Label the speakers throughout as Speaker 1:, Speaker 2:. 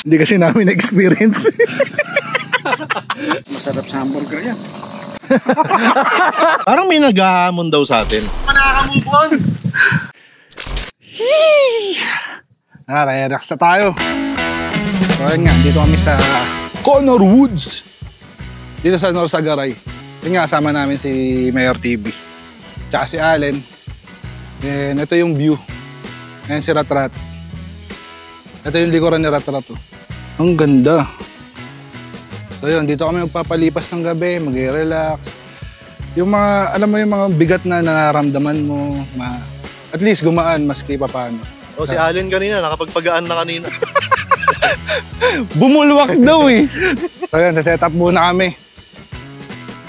Speaker 1: Hindi kasi namin experience.
Speaker 2: Masarap sa hamburger yan.
Speaker 3: Parang may naghahamon daw sa atin.
Speaker 2: Nakaka-move on.
Speaker 1: Relax na tayo. So ayun nga, dito kami sa Connor Woods. Dito sa Norsagaray. Yun nga, kasama namin si Mayor TV. Tsaka si Allen. And ito yung view. Ayan si Ratrat. Ito yung likuran ni Ratrat. Oh. Ang ganda. So yun, dito kami magpapalipas ng gabi, mag-relax. Yung mga, alam mo yung mga bigat na nararamdaman mo, at least gumaan maski pa paano.
Speaker 3: O si Allen kanina, nakapagpagaan na kanina.
Speaker 1: Bumulwak daw eh. So yun, sa setup muna kami.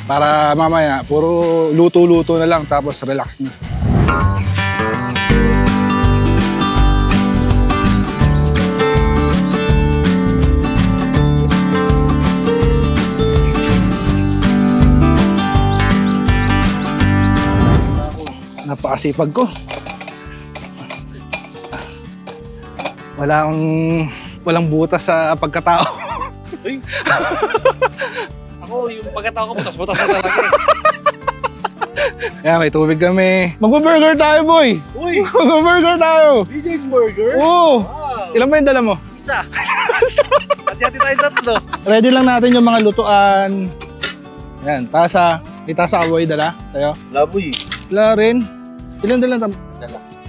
Speaker 1: Para mamaya, puro luto-luto na lang tapos relax na. Napakasipag ko. Walang butas sa pagkatao.
Speaker 3: Uy.
Speaker 2: Ako, yung pagkatao ko, butas-butas na talaga eh.
Speaker 1: Kaya may tubig kami. Magbaburger tayo, boy!
Speaker 3: Uy!
Speaker 1: Magbaburger tayo!
Speaker 3: BJ's Burger?
Speaker 1: Oo!
Speaker 3: Wow.
Speaker 1: Ilan ba yung dala mo?
Speaker 2: Isa. Hati-hati tayo tatlo.
Speaker 1: Ready lang natin yung mga lutuan. Yan, tasa. May tasa ka, boy, dala? Sa'yo?
Speaker 3: Laboy.
Speaker 1: Wala rin. Ilan dala?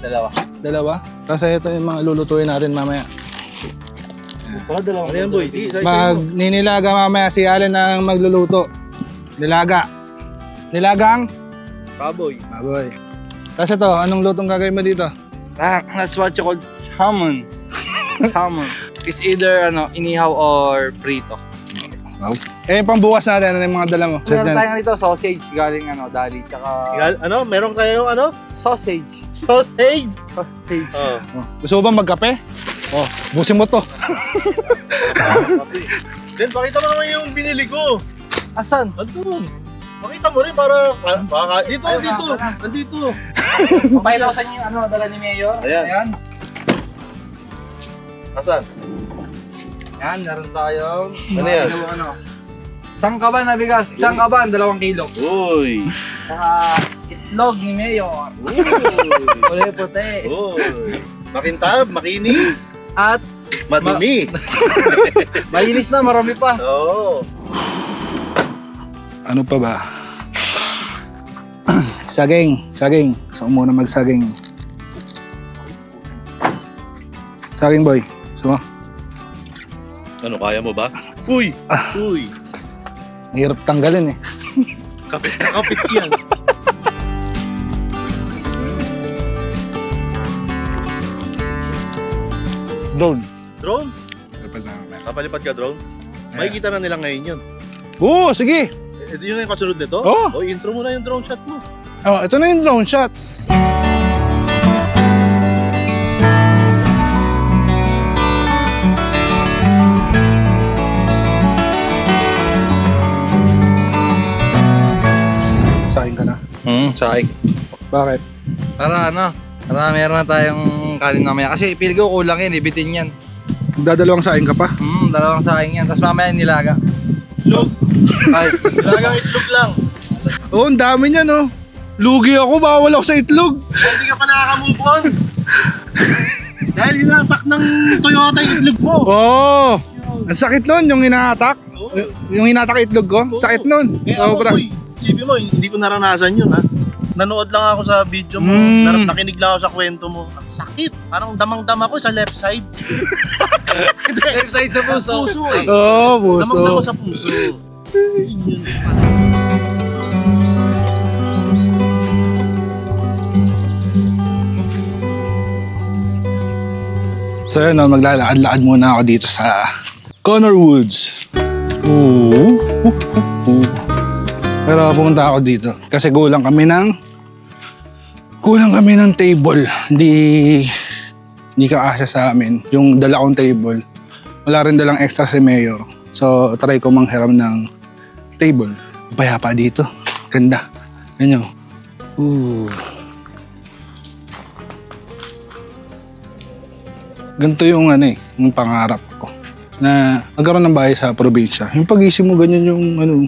Speaker 2: Dalawa.
Speaker 1: Dalawa? Tapos ito yung mga lulutuin natin mamaya.
Speaker 3: Ano yan, boy?
Speaker 1: Magninilaga mamaya si Allen ang magluluto. Nilaga. Nilagang?
Speaker 2: Baboy.
Speaker 1: Baboy. Tapos ito, anong lutong gagawin mo dito?
Speaker 2: That's what you call salmon. Salmon. It's either inihaw or prito.
Speaker 1: Wow. Eh, pambukas natin, ano yung mga dala mo?
Speaker 2: Meron tayong dito, sausage galing Dali. Tsaka...
Speaker 3: Meron kayong
Speaker 2: Sausage.
Speaker 3: Sausage?
Speaker 2: Sausage.
Speaker 3: Oh.
Speaker 1: Oh. Gusto mo ba magkape? Oh, busin mo to.
Speaker 3: Then, pakita mo naman yung binili ko.
Speaker 2: Asan?
Speaker 3: Andun. Pakita mo rin para dito. Andito.
Speaker 2: Papakita ko sa inyo yung dala ni Mayor.
Speaker 3: Ayan. Asan?
Speaker 2: Yan, meron tayong...
Speaker 3: Ano yan?
Speaker 2: Isang kaban na bigas. Isang kaban, 2 kilo.
Speaker 3: Uy.
Speaker 2: Saka itlog ni Mayor.
Speaker 3: Uy.
Speaker 2: Kulay puti.
Speaker 3: Uy. Makintab, makinis.
Speaker 2: At
Speaker 3: madumi.
Speaker 2: malinis na, marami pa.
Speaker 3: Oo.
Speaker 1: Ano pa ba? Saging. Gusto ko muna magsaging. Saging, boy. Gusto mo?
Speaker 3: Ano, kaya mo ba? Uy! Uy!
Speaker 1: Hirap tanggalin eh.
Speaker 3: Kapit yan. Drone? Kapalipad ka, drone? Makikita na nila ngayon yun.
Speaker 1: Oo, sige.
Speaker 3: Ito yun yung kasunod nito?
Speaker 1: Oo.
Speaker 3: O, intro mo na yung drone shot mo.
Speaker 1: Oh, ito na yung drone shot. Saing ka na?
Speaker 2: Saing.
Speaker 1: Bakit?
Speaker 2: Para meron na tayong kanin mamaya. Kasi pili ko kulang yan, ibitin yan.
Speaker 1: Dadalawang saing ka pa?
Speaker 2: 2 saing yan. Tapos mamaya nilaga.
Speaker 3: Itlog.
Speaker 2: Ay,
Speaker 3: Nilagang itlog lang.
Speaker 1: Oo, ang dami niya, no? Lugi ako, bawal ako sa itlog.
Speaker 3: Hindi ka pa nakaka-move on. Dahil hinatak ng Toyota yung itlog mo.
Speaker 1: Oo. Ang sakit nun, yung hinatak. Yung hinatak itlog ko, sakit nun.
Speaker 3: Ako, boy, isipin mo, hindi ko naranasan yun, ha? Nanood lang ako sa video mo, nakinig lang ako sa kwento mo. Ang sakit. Parang damang-dama ko sa left side.
Speaker 2: left side sa puso.
Speaker 3: Puso eh.
Speaker 1: Oo, puso.
Speaker 3: Damang-dama sa puso. Yun.
Speaker 1: So yun, no, maglalakad-lakad muna ako dito sa Connor Woods. Pero pumunta ako dito kasi kulang kami ng table. Hindi kaasya sa amin yung dala kong table. Wala rin dalang extra si Mayor. So try ko manghiram ng table. Payapa dito. Ganda. Ganyan. Ganito yung yung pangarap ko. na nagkaroon ng bahay sa probinsya. Yung pag-isip mo, ganyan yung ano,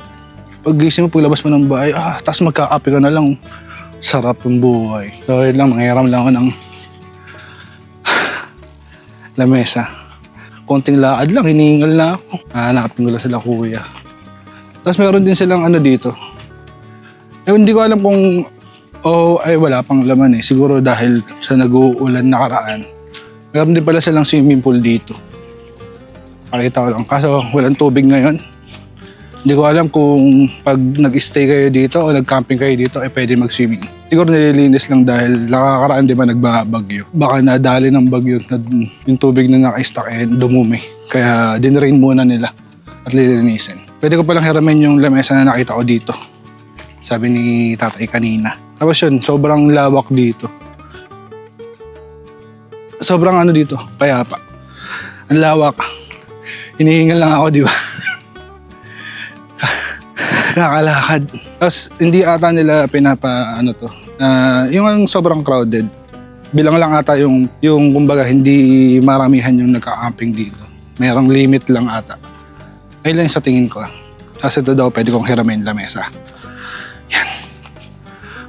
Speaker 1: pag-isip mo, paglabas mo ng bahay, tapos magkakape ka na lang. Sarap ng buhay. So, yun lang, manghiram lang ako ng lamesa. Konting lakad lang, hinihingal na ako. Hanapin ko lang sila kuya. Tapos meron din silang ano dito. Hindi ko alam kung, ay wala pang laman eh. Siguro dahil sa nag-uulan nakaraan. Meron din pala silang swimming pool dito. Pakita ko lang. Kaso walang tubig ngayon. Hindi ko alam kung pag nag-stay kayo dito o nag-camping kayo dito, pwede mag-swimming. Siguro nililinis lang dahil nakakaraan di ba nagbabagyo. Baka nadali ng bagyo na yung tubig na naka-stack dumumi. Kaya dinrain muna nila at lilinisin. Pwede ko palang hiramin yung lamesa na nakita ko dito. Sabi ni tatay kanina. Tapos yun, sobrang lawak dito. Sobrang ano dito, payapa. Ang lawak. Hinihingal lang ako, di ba? Nakakalakad. Tapos hindi ata nila yung sobrang crowded. Bilang lang ata yung kumbaga hindi maramihan yung nagka-camping dito. Mayroong limit lang ata. Ayun lang sa tingin ko. Tapos ito daw pwede kong hiramin lamesa. Yan.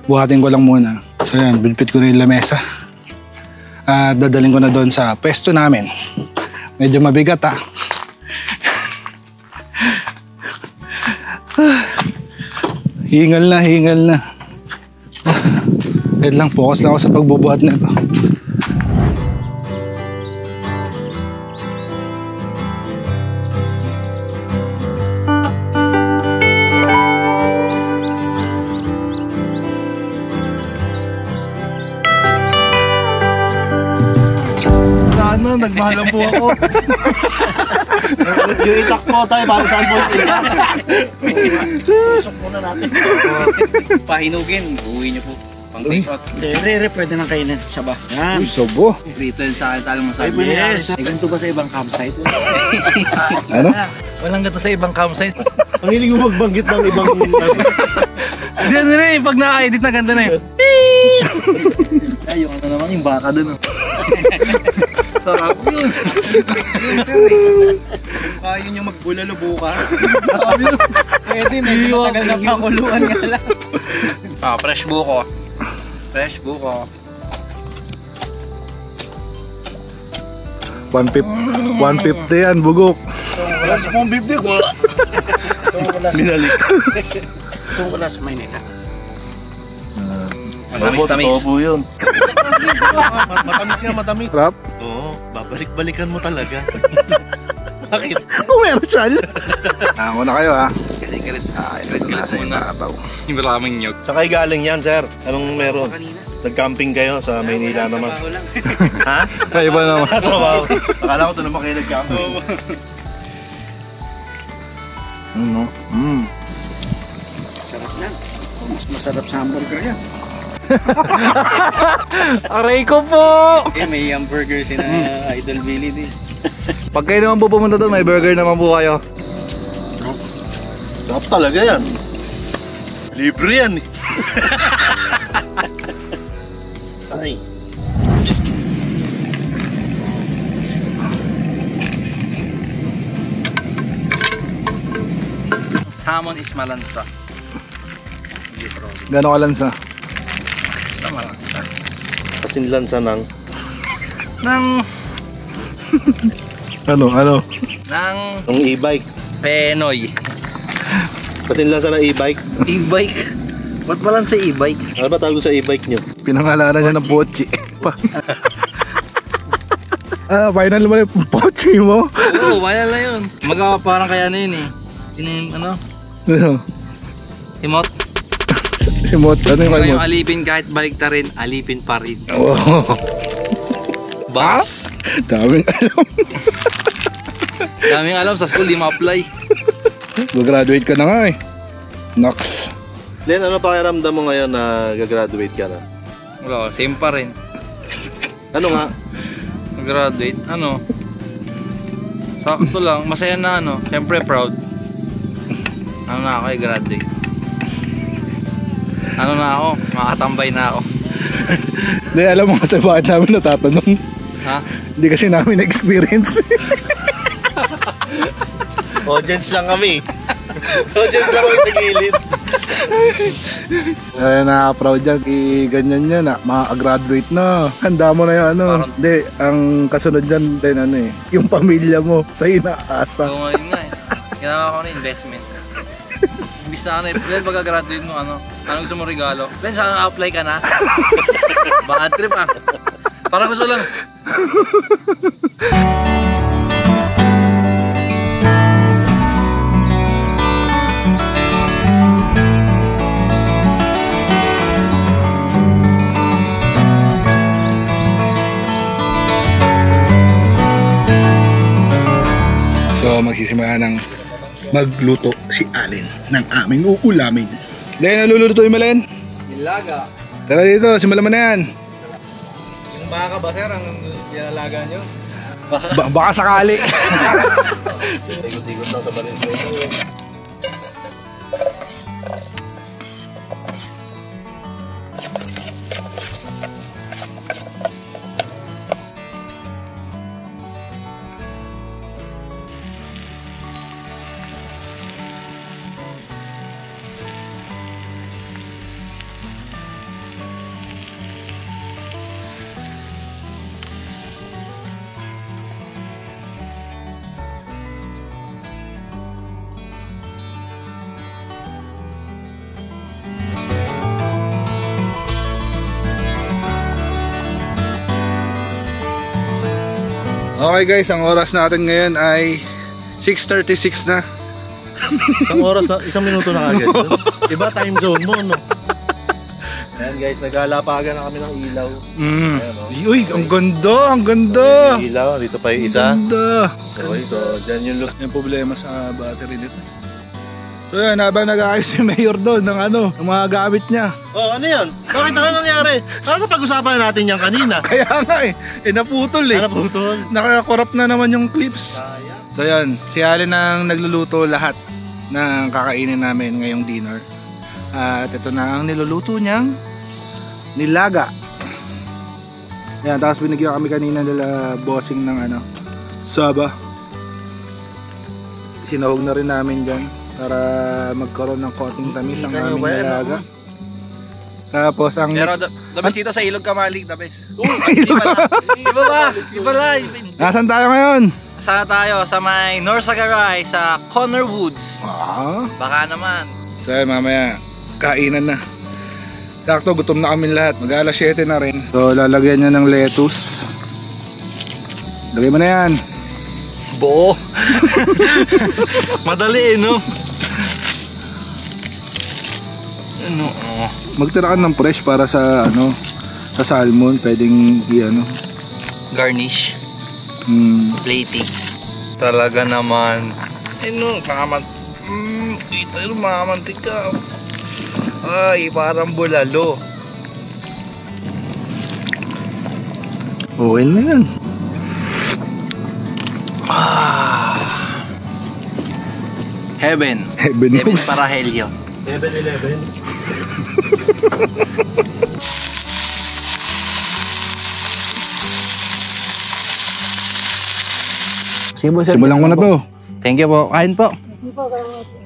Speaker 1: Buhatin ko lang muna. So yan, bilpit ko na yung lamesa. At dadaling ko na doon sa pwesto namin. Medyo mabigat Hingal na. Wait lang, focus lang ako sa pagbubuhat na ito.
Speaker 2: Nagmahalan po ako.
Speaker 3: Yung itak po tayo, para saan po yung itak? Usok muna natin.
Speaker 2: Pahinugin, uwi niyo po. Pang take out.
Speaker 4: Pwede nang kainin. Siya ba? Yan.
Speaker 1: Uy, sobo.
Speaker 2: Prito yun sa akin, talong masabi.
Speaker 4: Yes.
Speaker 2: Ganito ba sa ibang campsite?
Speaker 1: Ano?
Speaker 2: Walang ganito sa ibang campsite.
Speaker 3: Ang hiling mo magbanggit ng ibang...
Speaker 2: Hindi na eh, pag naka-edit na ganda na yun. Ay, yung ano naman, yung baka dun. Sarap yun.
Speaker 4: Kaya nyo magbulalo bukas.
Speaker 2: Pwede, medyo matagal na pakuluan nga lang. Fresh buko. Fresh buko.
Speaker 1: 150 yan, bugok.
Speaker 3: Wala sa pong bibig ko. Binalik.
Speaker 4: Itong wala sa Maynila.
Speaker 2: Matamis-tamis.
Speaker 3: Tobo yun. Matamis nga, matamis.
Speaker 1: Sarap?
Speaker 3: Oo, babalik-balikan mo talaga. Bakit?
Speaker 1: Kung meron siya. Ako na kayo
Speaker 2: Kalit-kalit. Kalit na sa ibabaw. Yung maraming nyog.
Speaker 3: Saan kayo galing yan, sir? Anong meron? Nag-camping kayo sa Maynila naman. Ha?
Speaker 1: Ay, iba naman.
Speaker 3: Trabaho. Akala ko ito naman kayo nag-camping.
Speaker 4: Sarap na. Mas masarap sa hamburger yan.
Speaker 2: Aray ko po!
Speaker 4: May hamburger sina Idol Billy din.
Speaker 2: Pag kayo naman po pumunta doon, may burger naman po kayo.
Speaker 3: Sarap talaga yan. Libre yan eh. Ay.
Speaker 2: Salmon is malansa.
Speaker 1: Gano'n kalansa?
Speaker 2: Basta malansa.
Speaker 3: Kasinlansa ng...
Speaker 1: Ano?
Speaker 2: Ng
Speaker 3: ng e-bike.
Speaker 2: Penoy.
Speaker 3: Kasinlansa ng e-bike.
Speaker 2: E-bike? Ba't malansa e-bike?
Speaker 3: Ano ba tawag sa e-bike nyo?
Speaker 1: Pinangalanan niya ng pochi. Final mo yung pochi mo?
Speaker 2: Oo, wala na yun. Magawa parang kaya na yun eh. Ano?
Speaker 1: Ano?
Speaker 2: Timot.
Speaker 1: Simot, ano yung
Speaker 2: Yung
Speaker 1: kalimot?
Speaker 2: alipin kahit balikta rin, alipin pa rin.
Speaker 1: Oh.
Speaker 2: Boss?
Speaker 1: Daming alam.
Speaker 2: Daming alam sa school, di ma-apply.
Speaker 1: Gagraduate ka na nga eh. Nox.
Speaker 3: Len, ano pakiramdam mo ngayon na gagraduate ka na?
Speaker 2: Wala, same pa rin.
Speaker 3: Ano nga?
Speaker 2: Graduate, ano? Sakto lang, masaya na ano, syempre proud. Ano na ako graduate. Ano na ako, makatambay na ako.
Speaker 1: Hindi, alam mo kasi bakit namin natatanong.
Speaker 2: Ha?
Speaker 1: Hindi kasi namin experience.
Speaker 3: Audience lang kami. Audience lang kami sa gilid.
Speaker 1: Ay, na-proud yan. Ganyan yan. Maka-graduate na. Handa mo na yung ano. Hindi, ang kasunod dyan din ano eh. Yung pamilya mo sa inaasa.
Speaker 2: Oo, yun nga eh. Ginawa ko na investment. Imbis na ano eh. Len, pagka-graduate mo ano gusto mo regalo? Len, saan apply ka na? Bad trip ah. Parang gusto lang.
Speaker 1: So magsisimula ng magluto si Allen ng aming uulamin. Len, naluluto mo Len?
Speaker 2: Nilaga.
Speaker 1: Tara dito, simulan mo na yan.
Speaker 2: Yung baka ba sir ang dinalaga nyo?
Speaker 1: Baka sakali.
Speaker 3: Ikot-ikot lang sa Valenzuela.
Speaker 1: Okay guys, ang oras natin ngayon ay 6:36 na.
Speaker 3: Isang oras na, isang minuto na agad. Iba time zone mo, no? Ayan guys, naglalapagan na kami ng ilaw. Ayan, oh.
Speaker 1: Uy, ang ganda, ang ganda.
Speaker 3: Ilaw, dito pa yung isa.
Speaker 1: Ang ganda.
Speaker 3: Okay, so dyan yung look.
Speaker 1: Yung problema sa battery nito. So yan, habang nag-aayos si Mayor doon ng ano, ng mga gamit niya.
Speaker 3: Oh, ano yan? Bakit ano nangyari? Ano pag-usapan natin yan kanina?
Speaker 1: Kaya nga naputol eh.
Speaker 3: Ano po ito?
Speaker 1: Nakakorrupt na naman yung clips. So yan, si Allen ang nagluluto lahat ng kakainin namin ngayong dinner. At ito na ang niluluto niyang nilaga. Yan, tapos binigyan kami kanina nila bossing ng ano, saba. Sinahog na rin namin dyan para magkaroon ng konting tamis ang aming nilaga. Tapos ang
Speaker 2: Pero the best dito sa Ilog Kamalig, the best. Iba ba?
Speaker 1: Nasaan tayo ngayon?
Speaker 2: Sana tayo sa may North Sagaray sa Connor Woods. Baka naman.
Speaker 1: So mamaya, kainan na. Sakto, gutom na kami lahat. Mag-alas 7 na rin. So lalagyan niya ng lettuce. Lagay mo na yan.
Speaker 2: Buo. Madali eh, no? Ano?
Speaker 1: Magtira ka ng fresh para sa ano, sa salmon, pwedeng i-ano.
Speaker 2: Garnish. Plating. Talaga naman. Ano, kita yung makamantika. Ay, parang bulalo.
Speaker 1: Okay na yan.
Speaker 2: Heaven.
Speaker 1: Heaven
Speaker 2: Heaven
Speaker 1: knows.
Speaker 2: para Helio.
Speaker 3: 7-Eleven.
Speaker 1: Simulan ko na to.
Speaker 2: Thank you po. Kain po.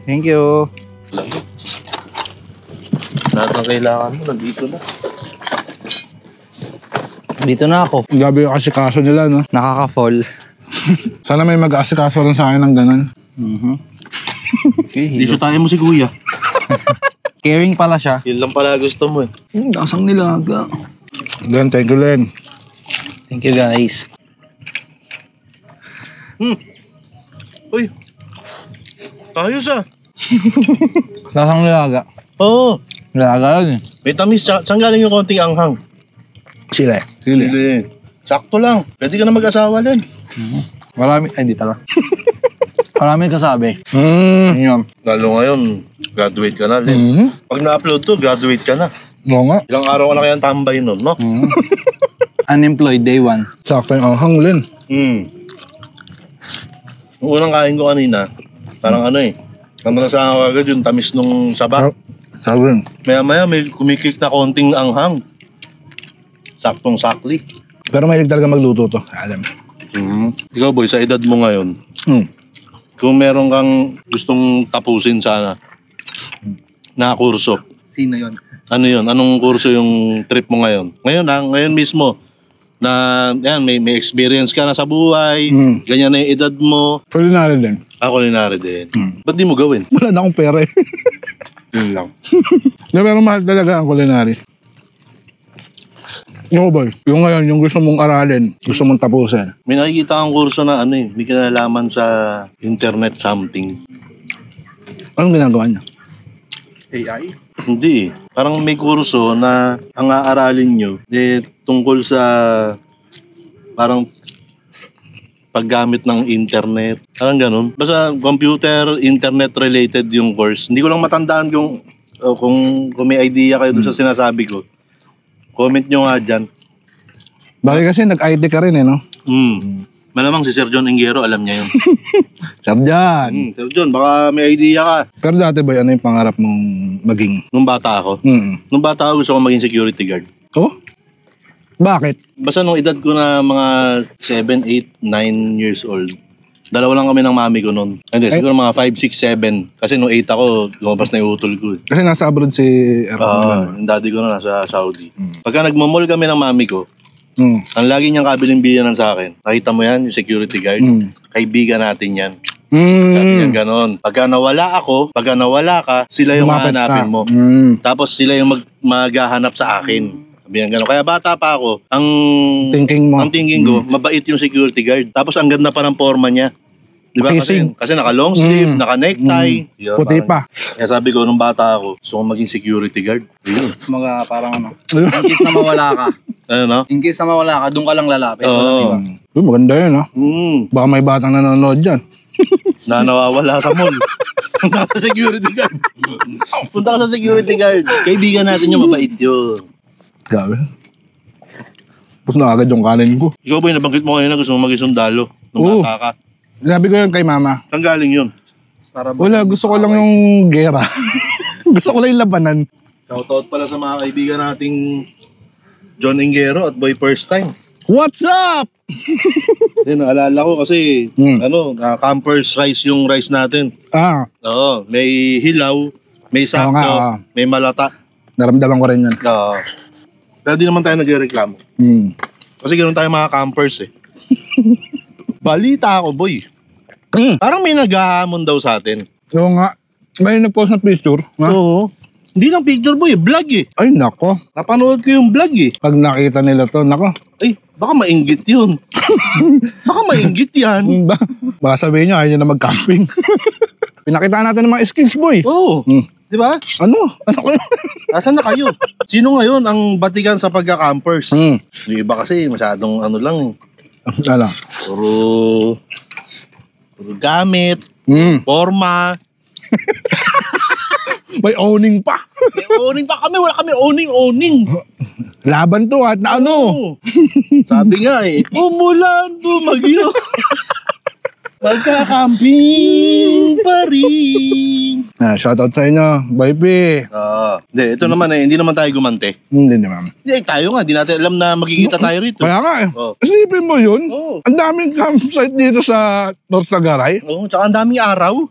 Speaker 2: Thank you.
Speaker 3: Lahat ng kailangan mo, nandito na.
Speaker 2: Dito na ako.
Speaker 1: Grabe yung asikaso nila, no?
Speaker 2: Nakaka-fall.
Speaker 1: Sana may mag-asikaso rin sa akin ng ganun.
Speaker 2: Okay,
Speaker 3: Dito tayo mo si Kuya.
Speaker 2: caring pala siya.
Speaker 3: Yun lang pala gusto mo eh.
Speaker 1: Dasang nilaga. Len, thank you, Len.
Speaker 2: Thank you guys.
Speaker 3: Uy. Ayos ah.
Speaker 2: Lasang nilaga.
Speaker 3: Oo.
Speaker 2: Nilaga yun eh.
Speaker 3: May tamis. Saan galing yung konting anghang?
Speaker 1: Sile.
Speaker 3: Hindi. Sakto lang. Pwede ka na mag-asawa din.
Speaker 2: Marami, ay hindi pala. Marami kasabi.
Speaker 1: Yun.
Speaker 3: Lalo ngayon, graduate ka na din. Pag na-upload to, graduate ka na.
Speaker 1: Oo nga.
Speaker 3: Ilang araw ka na kayang tambay nun, no?
Speaker 2: Unemployed day 1.
Speaker 1: Sakto yung anghang, Len.
Speaker 3: Yung unang kain ko kanina, parang ano eh. Ang nalasahan ko agad yung tamis nung saba.
Speaker 1: Sabi.
Speaker 3: Maya-maya may kumikik na konting anghang. Saktong sakli.
Speaker 1: Pero mahilig talaga magluto to. Alam.
Speaker 3: Ikaw boy, sa edad mo ngayon, Kung meron kang gustong tapusin sana na kurso,
Speaker 2: Sino yun?
Speaker 3: ano yun? Anong kurso yung trip mo ngayon? Ngayon mismo, na yan, may experience ka na sa buhay, ganyan na yung edad mo.
Speaker 1: Culinary din.
Speaker 3: Culinary din. Ba't di mo gawin?
Speaker 1: Wala na akong pera eh.
Speaker 3: Yun lang.
Speaker 1: Pero mahal talaga ang culinary. Yung boy, yung ngayon, yung gusto mong aralin, gusto mong tapusin.
Speaker 3: May nakikita kang kurso na may kinalaman sa internet something.
Speaker 1: Anong ginagawa niya?
Speaker 2: AI?
Speaker 3: Hindi eh. Parang may kurso na ang aaralin nyo tungkol sa parang paggamit ng internet. Parang ganun. Basta computer, internet related yung course. Hindi ko lang matandaan kung may idea kayo doon sa sinasabi ko. Comment nyo nga dyan.
Speaker 1: Bakit kasi nag-IT ka rin eh, no?
Speaker 3: Malamang si Sir John Ingero, alam niya yun.
Speaker 1: Sir John.
Speaker 3: Sir John, baka may idea ka.
Speaker 1: Pero dati boy, ano yung pangarap mong maging?
Speaker 3: Nung bata ako. Nung bata ako, gusto ko maging security guard.
Speaker 1: Oh? Bakit?
Speaker 3: Basta nung edad ko na mga 7, 8, 9 years old, dalawa lang kami ng mami ko noon. Hindi, siguro mga 5, 6, 7. Kasi nung 8 ako, lumabas na yung utol ko.
Speaker 1: Kasi nasa abroad si Erwin.
Speaker 3: Yung daddy ko na nasa Saudi. Pagka nagmamall kami ng mami ko, ang lagi niyang kabiling-biyanan sa akin, nakita mo yan, yung security guard, kaibigan natin yan. Sabi niya ganon. Pagka nawala ka, sila yung hahanapin mo. Tapos sila yung maghahanap sa akin. Sabi niya ganon. Kaya bata pa ako, ang thinking ko, mabait yung security guard. Tapos ang ganda pa ng forma niya. Diba? Kasi naka long sleeve, naka necktie.
Speaker 1: Puti pa.
Speaker 3: Kaya sabi ko, nung bata ako, gusto ko maging security guard.
Speaker 2: Mga parang ano. In case na mawala ka.
Speaker 3: Ano no?
Speaker 2: In case na mawala ka, doon ka lang lalapit.
Speaker 3: Oo.
Speaker 1: Maganda yun, ha? Baka may batang nanonood dyan.
Speaker 3: Na nawawala sa mall. Punta ka sa security guard. Punta ka sa security guard. Kaibigan natin yung mabait yun.
Speaker 1: Grabe. Tapos na agad yung kanin ko.
Speaker 3: Ikaw ba yung nabanggit mo ngayon na gusto mo maging sundalo nung bata ka?
Speaker 1: Sabi ko yun kay mama.
Speaker 3: Saan galing yun?
Speaker 1: Wala, gusto ko lang yung gera. Gusto ko lang yung labanan.
Speaker 3: Shoutout pala sa mga kaibigan nating John Ingero at Boy First Time.
Speaker 1: What's up?
Speaker 3: Naalala ko kasi campers rice yung rice natin. Oo, may hilaw, may sakto, may malata.
Speaker 1: Naramdaman ko rin yan.
Speaker 3: Oo. Pero di naman tayo nagreklamo. Kasi ganoon tayo mga campers eh. Balita ako, boy. Parang may naghahamon daw sa atin.
Speaker 1: Oo nga. May nag-post ng picture.
Speaker 3: Oo. Hindi lang picture, boy. Vlog eh.
Speaker 1: Ay, nako.
Speaker 3: Napanood ko yung vlog eh.
Speaker 1: Pag nakita nila to, nako.
Speaker 3: Ay, baka mainggit yun. Baka mainggit yan.
Speaker 1: Baka sabihin nyo, ayaw nyo na mag-camping. Pinakita natin ng mga skills, boy.
Speaker 3: Oo. Di ba?
Speaker 1: Ano ko yun?
Speaker 3: Asan na kayo? Sino ngayon ang batikan sa pagka-campers? Yung iba kasi masyadong lang.
Speaker 1: Ala.
Speaker 3: Puro gamit, forma.
Speaker 1: May owning pa.
Speaker 3: May owning pa kami. Wala kami owning.
Speaker 1: Laban to at na ano.
Speaker 3: Sabi nga eh, umulan, bumagyo. Magka-camping pa rin.
Speaker 1: Shoutout sa inyo, Boy P.
Speaker 3: Hindi, ito naman hindi naman tayo gumante.
Speaker 1: Hindi naman.
Speaker 3: Hindi, tayo nga, di natin alam na magkikita tayo rito.
Speaker 1: Kaya nga eh. Isipin mo yun, ang daming campsite dito sa North Sagaray.
Speaker 3: Tsaka ang daming araw.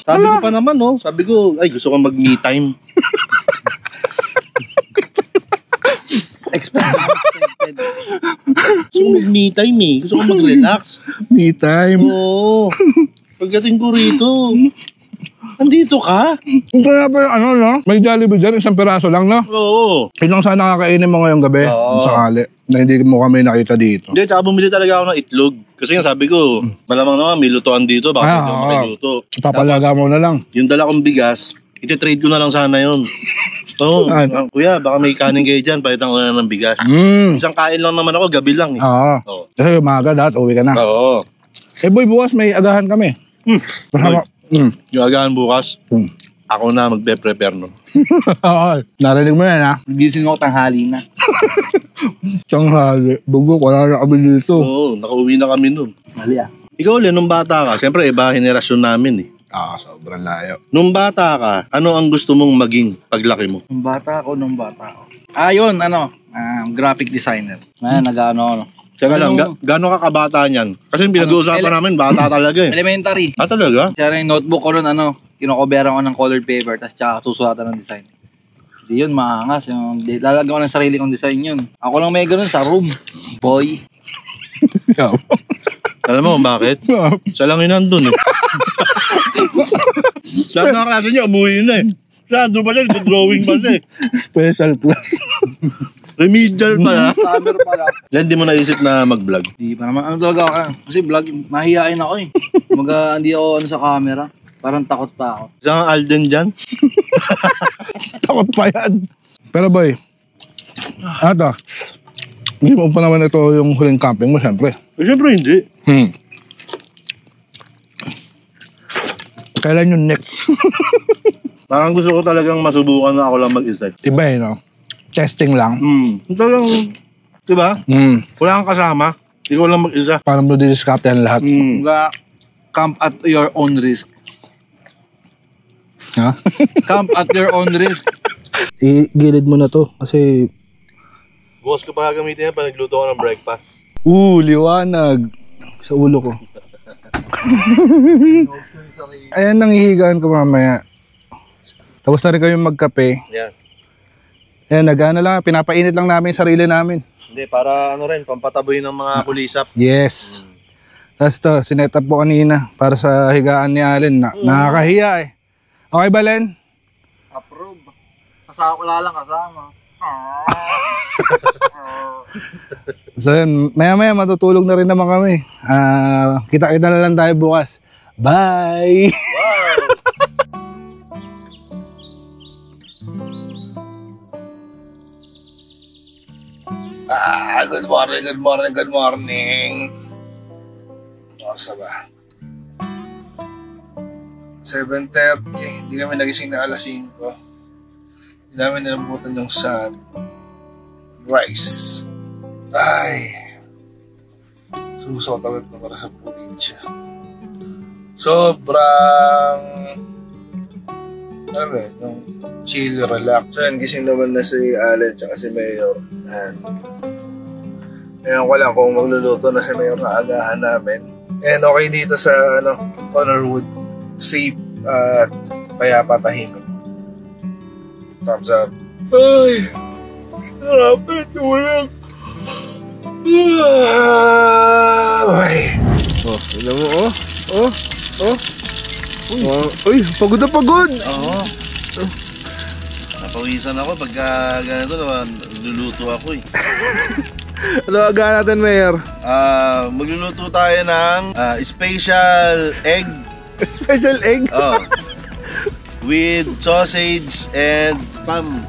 Speaker 3: Sabi ko pa naman, sabi ko, ay gusto ko mag-me time.
Speaker 2: Expected.
Speaker 3: Gusto ko mag-me time eh. Gusto ko mag-relax.
Speaker 1: Me time.
Speaker 3: Oo. Pagdating ko rito, andito ka?
Speaker 1: Kaya pa no? May Jollibee dyan, isang piraso lang, no?
Speaker 3: Oo.
Speaker 1: Ilang sana kakainin mo ngayong gabi? Sakali. Na hindi mo kami nakita dito.
Speaker 3: Hindi, tsaka bumili talaga ako ng itlog. Kasi nga sabi ko, malamang naman may lutoan dito, baka hindi ako makiluto.
Speaker 1: Papalaga mo na lang.
Speaker 3: Yung dala kong bigas, iti-trade ko na lang sana yun. Kuya, baka may kanin kayo dyan, palitan ko na ng bigas. Isang kain lang naman ako, gabi lang eh.
Speaker 1: Kasi umaga dapat uwi ka na.
Speaker 3: Oo.
Speaker 1: Boy, bukas may agahan kami.
Speaker 3: Yung agahan bukas, ako na magbe-prepare nun.
Speaker 1: Narinig mo yan, ha?
Speaker 2: Gising ako tanghali na.
Speaker 1: Tanghali. Bugok, wala na kami dito.
Speaker 3: Oo, nakauwi na kami nun.
Speaker 2: Mali ah.
Speaker 3: Ikaw ulit, nung bata ka, siyempre iba henerasyon namin eh.
Speaker 1: Sobrang layo.
Speaker 3: Nung bata ka, ano ang gusto mong maging paglaki mo?
Speaker 2: Nung bata ako. Yun, graphic designer. Nag-ano,
Speaker 3: Tsaka lang, gano'n ka kabata niyan? Kasi yung pinag-uusapan namin, bata talaga eh.
Speaker 2: Elementary.
Speaker 3: Ah, talaga?
Speaker 2: Kaya yung notebook ko ron, kinokoberan ko ng colored paper, tapos tsaka susulatan ng design. Hindi yun, maangas. Lalagyan ko ng sarili kong design yun. Ako lang may ganun sa room. Boy.
Speaker 3: Alam mo kung bakit? Siya lang yun nandun eh. Lahat ng klase niya, umuwi na eh. Siya, doon pa siya, drawing pa siya eh.
Speaker 1: Special class.
Speaker 3: Remedial pala.
Speaker 2: Summer pala.
Speaker 3: Yan, di mo naisip na mag-vlog.
Speaker 2: Hindi pa naman. Ano talaga ako? Kasi vlog, mahihain ako eh. Hindi ako sa camera. Parang takot pa ako.
Speaker 3: Isang Alden dyan.
Speaker 1: Takot pa yan. Pero boy, hindi mo pa naman ito yung huling camping mo, siyempre.
Speaker 3: Eh, siyempre hindi.
Speaker 1: Kailan yung next?
Speaker 3: Parang gusto ko talagang masubukan na ako lang mag-isa.
Speaker 1: Iba eh, no? Testing lang.
Speaker 3: Talagang, diba? Wala kang kasama. Ikaw lang mag-isa.
Speaker 1: Parang mo didiscarte yan lahat.
Speaker 2: Camp at your own risk.
Speaker 1: Ha?
Speaker 2: Camp at your own risk.
Speaker 1: Igilid mo na to kasi...
Speaker 3: Bukas ko pa gagamitin yan pag nagluto ko ng breakfast.
Speaker 1: Liwanag. Sa ulo ko. Ayan, nangihigaan ko mamaya. Tapos na rin kami magkape.
Speaker 3: Yan.
Speaker 1: Ayan, lang, pinapainit lang namin yung sarili namin.
Speaker 3: Hindi, para pampataboy ng mga kulisap.
Speaker 1: Yes. Tapos to, sinet up po kanina para sa higaan ni Allen. Nakakahiya eh. Okay ba, Len?
Speaker 2: Approve. Wala lang kasama.
Speaker 1: So yun, maya matutulog na rin naman kami. Kita-kita na lang tayo bukas. Bye!
Speaker 3: Wow!
Speaker 1: Good morning. Oras ba? 7:30. Hindi kami nagising na alas 5. Hindi namin nilambutan yung sunrise. Ay. Sumusok talaga na para sa probinsya. Sobrang yung chill, relax. So yan, gising naman na si Allen tsaka si Mayor. Ngayon ko lang kung magluluto na si Mayor na agahan namin. And okay dito sa Connorwood. Safe at payapa, tahimik. Thumbs up. Ay! Sarap na tulog! Ay! Alam mo, Uy, pagod na pagod!
Speaker 3: Oo. Napawisan ako pagka ganito nagluluto ako eh.
Speaker 1: Ano agahan natin, Mayor?
Speaker 3: Magluluto tayo ng special egg.
Speaker 1: Special egg?
Speaker 3: Oh. With sausage and spam.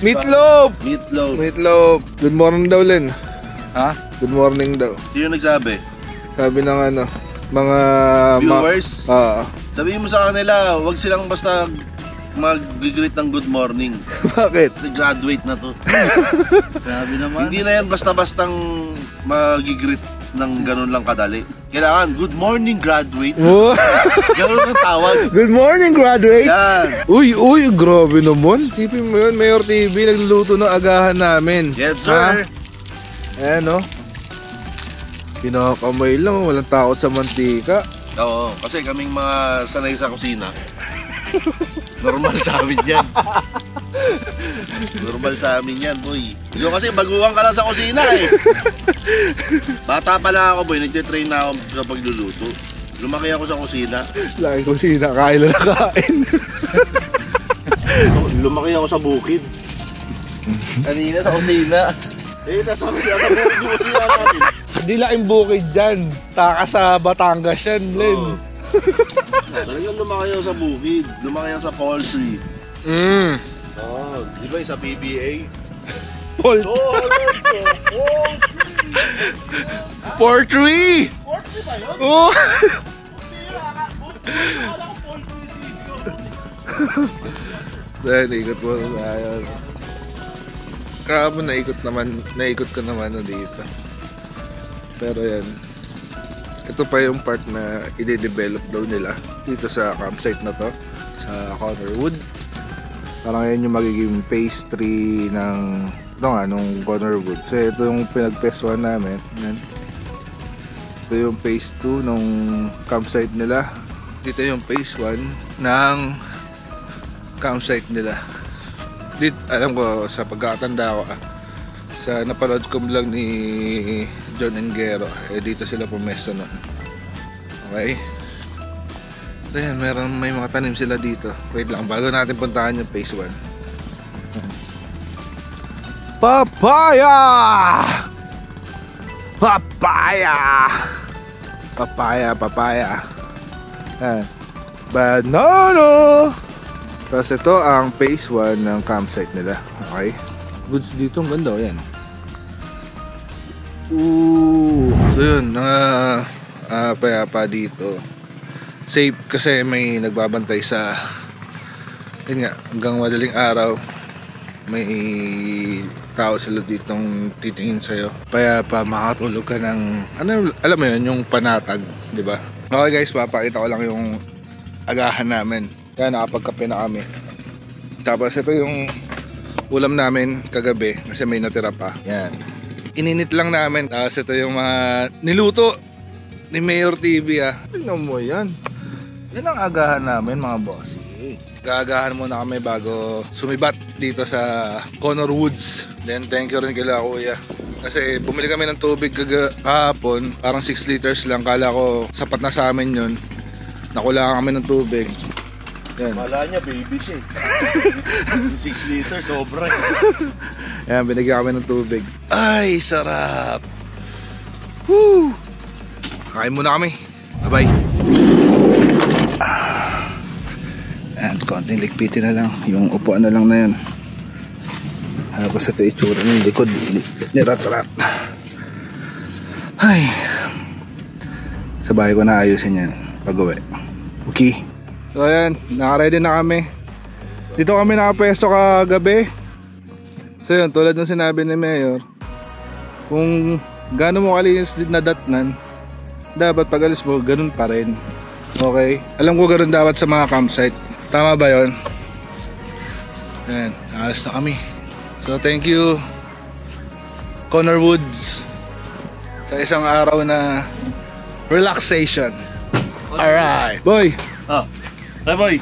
Speaker 1: Meatloaf!
Speaker 3: Meatloaf.
Speaker 1: Good morning daw, Len.
Speaker 2: Ha?
Speaker 1: Good morning daw.
Speaker 3: Sino nagsabi?
Speaker 1: Sabi ng mga...
Speaker 3: Viewers?
Speaker 1: Sabihin
Speaker 3: mo sa kanila, wag silang basta mag-greet ng good morning.
Speaker 1: Bakit?
Speaker 3: Kasi graduate na to.
Speaker 2: Grabe naman.
Speaker 3: Hindi na yan basta-bastang mag-greet ng ganun lang kadali. Kailangan, good morning, graduate. Ganun ang tawag.
Speaker 1: Good morning, graduate!
Speaker 3: Yan.
Speaker 1: Uy, grabe naman. Tipin mo yun, Mayor TV, nagluluto ng agahan namin.
Speaker 3: Yes, sir.
Speaker 1: Ayan, Pinakamay lang, walang takot sa mantika.
Speaker 3: Oo, kasi kaming mga sanay sa kusina. Normal sa amin yan. Normal sa amin yan, boy. Yung kasi baguhan ka lang sa kusina eh. Bata pa lang ako, boy. Nagtitrain na ako sa pagluluto. Lumaki ako sa kusina.
Speaker 1: Laki kusina, kain na kain.
Speaker 3: Lumaki ako sa bukid.
Speaker 2: Kanina sa kusina.
Speaker 3: Nasa bukid yung kusina namin.
Speaker 1: Hindi laking bukid dyan. Taka sa Batangas yan, Len.
Speaker 3: Talagang lumaki ako sa bukid. Lumaki ako sa poultry. Di ba yung sa PBA?
Speaker 1: Poultry!
Speaker 3: Poultry ba yun?
Speaker 1: Oh! Dahil ikot mo na tayo. Kahapon naikot ko naman dito. Pero yan, ito pa yung part na i-develop daw nila dito sa campsite na to, sa Connorwood. Parang yan yung magiging phase 3 ng Ito nga, nung Connor Woods. So, ito yung pinag-phase 1 namin. Yan. Ito yung phase 2 nung campsite nila. Dito yung phase 1 ng campsite nila. Dito, alam ko, sa pagkakatanda ko, sa napanood ko lang ni John Engero, dito sila pumesto nun. Okay? So yan, may mga tanim sila dito. Wait lang, bago natin puntahan yung phase 1. Papaya! Papaya! Papaya. Yan. Banana! Tapos ito ang phase 1 ng campsite nila. Okay? Goods dito, ang ganda. Yan. So yun, payapa dito. Safe kasi may nagbabantay sa, yun nga, hanggang madaling araw may tao sila ditong titingin sa'yo. Payapa, makatulog ka ng, alam mo yun, yung panatag, di ba? Okay guys, papakita ko lang yung agahan namin. Yan, nakapagkape na kami. Tapos ito yung ulam namin kagabi kasi may natira pa. Yan. Ininit lang namin. Tapos ito yung mga niluto ni Mayor TV. Tingnan mo yan. Yan ang agahan namin mga bossy. Gaagahan muna kami bago sumibat dito sa Connor Woods. Then thank you rin kila kuya. Kasi bumili kami ng tubig kahapon. Parang 6 liters lang. Kala ko sapat na sa amin yun. Nakulangan kami ng tubig. Yan.
Speaker 3: Mala niya, baby siya. 6 liters, sobra.
Speaker 1: Yan, binigyan kami ng tubig. Ay, sarap. Woo! Kain muna kami. Bye-bye. Ayan, konting ligpitin na lang. Yung upuan na lang na yun. Tapos ito itsura ng likod. Nirat-rat. Ay. Sa bahay ko na ayusin yan pag-uwi. Okay. So ayan, naka-ready na kami. Dito kami nakapwesto kagabi. So yun, tulad ng sinabi ni Mayor, kung gaano mo kalinis na datnan, dapat pag alis mo, ganun pa rin. Okay? Alam ko ganun dapat sa mga campsite. Tama ba yun? Ayan, alis na kami. So thank you Connor Woods sa isang araw na relaxation. Alright, boy.
Speaker 3: Oh. Hey boy.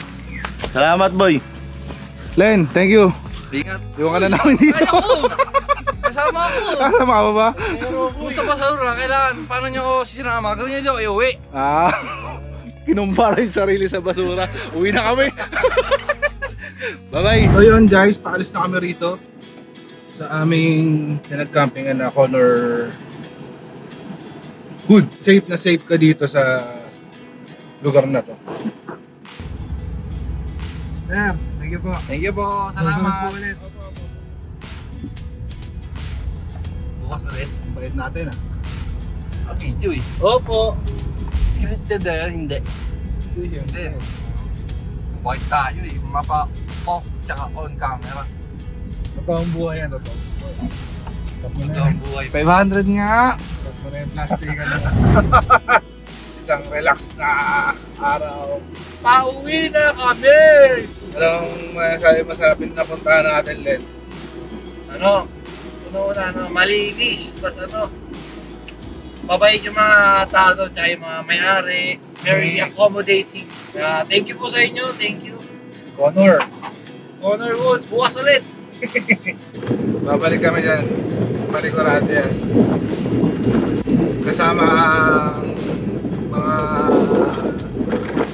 Speaker 3: Salamat boy.
Speaker 1: Len, thank you.
Speaker 2: Ingat.
Speaker 1: Iwan ka na namin dito.
Speaker 2: Ay ako! Kasama ako!
Speaker 1: Kasama ka ba?
Speaker 2: Kung sa basura, kailangan, paano nyo ako sinama? Gawin nyo dito, iuwi.
Speaker 1: Kinumpara yung sarili sa basura. Uwi na kami. Bye-bye. So yun guys, paalis na kami rito sa aming pinag-campingan na Connor Good. Safe na safe ka dito sa lugar na to. Yeah, thank you po.
Speaker 2: Thank you po. Salamat.
Speaker 1: Po ulit.
Speaker 2: Bukas ulit.
Speaker 1: Bait natin
Speaker 2: Video eh.
Speaker 1: Opo.
Speaker 2: Scripted na yan, hindi. Hindi. Bakit tayo eh. Mapa-off tsaka on camera.
Speaker 1: Totoong buhay yan, totoo.
Speaker 2: Totoong buhay. 500 nga!
Speaker 1: Tapos mo na yung plastic na. Isang relax na araw.
Speaker 2: Pauwi na kami!
Speaker 1: Anong masasabi na puntahan natin, Len?
Speaker 2: Una, malinis. Tapos mabait yung mga tao doon, tsaka yung mga may-ari. Very accommodating. Thank you po sa inyo. Thank you.
Speaker 1: Connor
Speaker 2: Woods, bukas ulit.
Speaker 1: Babalik kami dyan. Paligurado yan. Kasama ang mga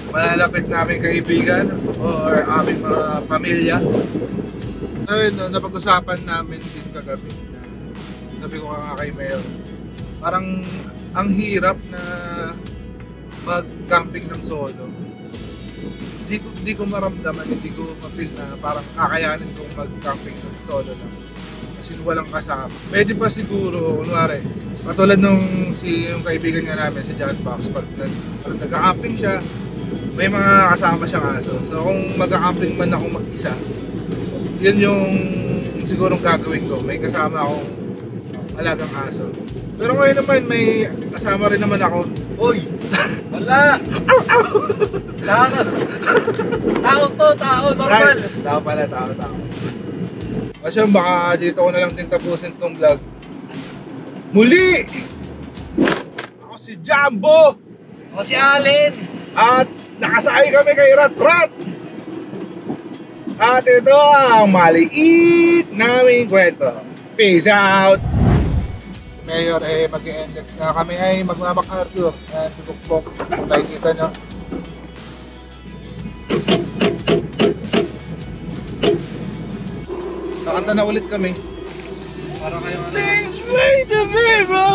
Speaker 1: malalapit namin kaibigan or aming mga pamilya. Ayun, napag-usapan namin din kagabi. Sabi ko nga kay Mayor, parang ang hirap na mag-camping ng solo. Hindi ko maramdaman, hindi ko ma-feel na parang kakayanin kong mag-camping ng solo lang. Kasi walang kasama. Pwede pa siguro, kunwari, katulad nung yung kaibigan nga namin, si John Box, pag nag-camping siya, may mga kasama siyang aso. So kung mag-camping man ako mag-isa, yun yung sigurong gagawin ko. May kasama akong alagang aso. Pero ngayon naman may kasama rin naman ako. Oy!
Speaker 2: Wala! Tao to, tao, normal.
Speaker 1: Tao pala. Kasi baka dito ko na lang din tapusin tong vlog. Muli! Ako si Jumbo!
Speaker 2: O si Allen!
Speaker 1: At nakasakay kami kay Rat-Rat! At ito ang maliit naming kwento. Peace out! Mayor, mag-i-index na kami ay magmamak-Arthur. Yan, si Bukbok. Nakikita nyo. Nakanta na ulit kami.
Speaker 2: Para kayo ano.
Speaker 1: Please play the mirror.